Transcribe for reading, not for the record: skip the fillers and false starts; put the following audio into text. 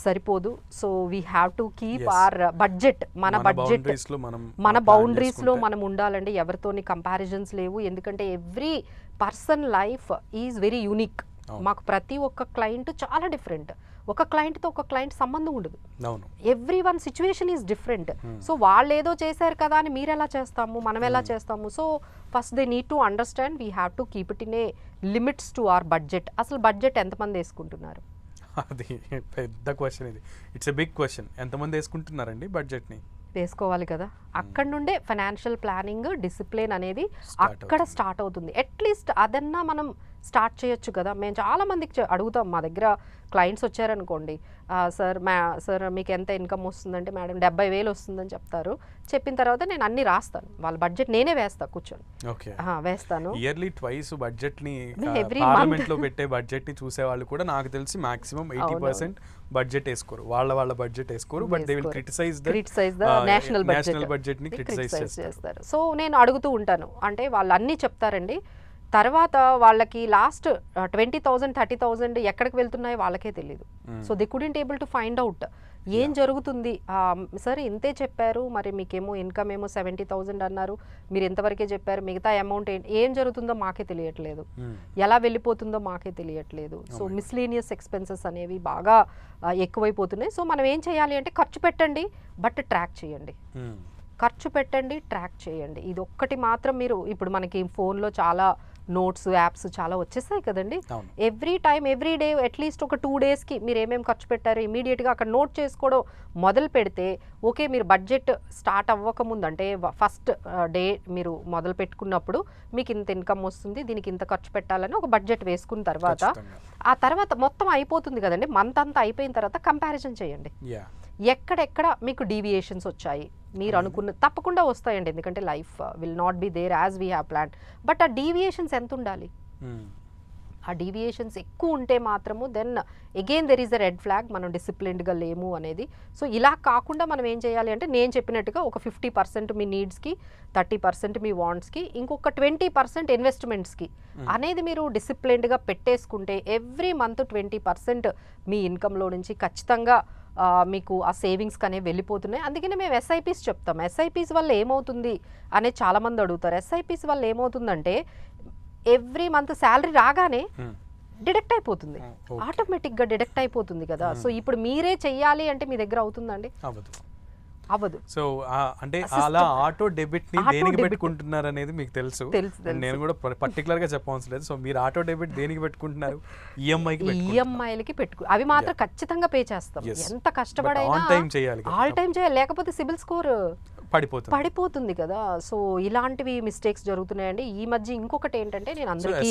సరిపోదు. So we have to keep our budget, మన budget మన plan బౌండరీస్లో చేసుకుంటే. మనం ఉండాలండి. ఎవరితోని కంపారిజన్స్ లేవు, ఎందుకంటే every person life is very unique. మాకు ప్రతి ఒక్క క్లయింట్ చాలా డిఫరెంట్. ఒక క్లయింట్తో ఒక క్లయింట్ సంబంధం ఉండదు. అవును. Every one situation is different. So వాళ్ళు ఏదో చేశారు కదా అని మీరు ఎలా చేస్తాము, మనం ఎలా చేస్తాము. So first they need to understand we have to keep it in a limits to our budget. అసలు బడ్జెట్ ఎంతమంది వేసుకుంటున్నారు? అది పెద్ద క్వశ్చన్. ఇది ఇట్స్ ఎ బిగ్ క్వశ్చన్. ఎంతమంది వేసుకుంటున్నారండి బడ్జెట్ని? వేసుకోవాలి కదా. అక్కడ నుండే ఫైనాన్షియల్ ప్లానింగ్, డిసిప్లిన్ అనేది Start అక్కడ స్టార్ట్ అవుతుంది. అట్లీస్ట్ అదన్నా మనం స్టార్ట్ చేయొచ్చు కదా. మేము చాలా మందికి అడుగుతాం, మా దగ్గర క్లయింట్స్ వచ్చారనుకోండి, సార్ మీకు ఎంత ఇన్కమ్ వస్తుందంటే మేడం 70,000 వస్తుందని చెప్తారు. చెప్పిన తర్వాత నేను అన్ని రాస్తాను, వాళ్ళ బడ్జెట్ నేనే వేస్తాను కూర్చొని. ఓకే. వేస్తాను. ఇయర్లీ ట్వైస్ బడ్జెట్ ని every పార్లమెంట్ లో పెట్టే బడ్జెట్ ని చూసే వాళ్ళు కూడా నాకు తెలిసి మాక్సిమం 80% బడ్జెట్ వేసుకోరు. వాళ్ళ బడ్జెట్ వేసుకోరు. But they will criticise the national budget ని క్రిటిసైజ్ చేస్తారు. సో నేను అడుగుతూ ఉంటాను, అంటే వాళ్ళు అన్నీ చెప్తారండి. తర్వాత వాళ్ళకి లాస్ట్ 20,000 30,000 ఎక్కడికి వెళ్తున్నాయో వాళ్ళకే తెలియదు. So they couldn't able to find out ఏం జరుగుతుంది. సరే ఇంతే చెప్పారు, మరి మీకేమో ఇన్కమ్ ఏమో 70,000 అన్నారు, మీరు ఇంతవరకే చెప్పారు, మిగతా అమౌంట్ ఏం జరుగుతుందో మాకే తెలియట్లేదు, ఎలా వెళ్ళిపోతుందో మాకే తెలియట్లేదు. సో మిస్లీనియస్ ఎక్స్పెన్సెస్ అనేవి బాగా ఎక్కువైపోతున్నాయి. సో మనం ఏం చేయాలి అంటే ఖర్చు పెట్టండి, బట్ ట్రాక్ చేయండి. ఖర్చు పెట్టండి, ట్రాక్ చేయండి. ఇది ఒక్కటి మాత్రం మీరు, ఇప్పుడు మనకి ఫోన్లో చాలా నోట్స్, యాప్స్ చాలా వచ్చేసాయి కదండి. Every time every day at least ఒక 2 డేస్కి మీరు ఏమేమి ఖర్చు పెట్టారు ఇమీడియట్గా అక్కడ నోట్ చేసుకోవడం మొదలు పెడితే, ఓకే మీరు బడ్జెట్ స్టార్ట్ అవ్వకముందు అంటే ఫస్ట్ డే మీరు మొదలు పెట్టుకున్నప్పుడు మీకు ఇంత ఇన్కమ్ వస్తుంది, దీనికి ఇంత ఖర్చు పెట్టాలని ఒక బడ్జెట్ వేసుకున్న తర్వాత ఆ తర్వాత మొత్తం అయిపోతుంది కదండి, మంత్ అంతా అయిపోయిన తర్వాత కంపారిజన్ చేయండి. ఎక్కడెక్కడ మీకు డీవియేషన్స్ వచ్చాయి, మీరు అనుకున్న తప్పకుండా వస్తాయండి, ఎందుకంటే life will not be there as we have plan. But ఆ డీవియేషన్స్ ఎంత ఉండాలి? ఆ డీవియేషన్స్ ఎక్కువ ఉంటే మాత్రము then again there is a red flag, మనం డిసిప్లిన్డ్గా లేము అనేది. సో ఇలా కాకుండా మనం ఏం చేయాలి అంటే, నేను చెప్పినట్టుగా ఒక 50% మీ నీడ్స్కి, 30% మీ వాంట్స్కి, ఇంకొక 20% ఇన్వెస్ట్మెంట్స్కి అనేది మీరు డిసిప్లిన్డ్గా పెట్టేసుకుంటే ఎవ్రీ మంత్ 20% మీ ఇన్కంలో నుంచి ఖచ్చితంగా మీకు ఆ సేవింగ్స్ అనేవి వెళ్ళిపోతున్నాయి. అందుకనే మేము ఎస్ఐపీస్ చెప్తాం. ఎస్ఐపీస్ వల్ల ఏమవుతుంది అనేది చాలామంది అడుగుతారు. ఎస్ఐపీస్ వల్ల ఏమవుతుందంటే ఎవ్రీ మంత్ శాలరీ రాగానే డిడక్ట్ అయిపోతుంది, ఆటోమేటిక్గా డిడక్ట్ అయిపోతుంది కదా. సో ఇప్పుడు మీరే చెయ్యాలి అంటే మీ దగ్గర అవుతుందండి? అవ్వదు. సో అంటే అలా ఆటో డెబిట్ ని దేనికి పెట్టుకుంటున్నారు అనేది మీకు తెలుసు. నేను కూడా పర్టికులర్ గా చెప్పవలసిన లేదు. సో మీరు ఆటో డెబిట్ దేనికి పెట్టుకుంటున్నారు? ఈఎంఐలకి అవి మాత్రం ఖచ్చితంగా పే చేస్తాం. ఎంత కష్టపడైనా ఆల్ టైం చేయాలి, లేకపోతే సిబిల్ స్కోర్ పడిపోతుంది కదా. సో ఇలాంటివి మిస్టేక్స్ జరుగుతున్నాయండి ఈ మధ్య. ఇంకొకటి ఏంటంటే, నేను అందరికీ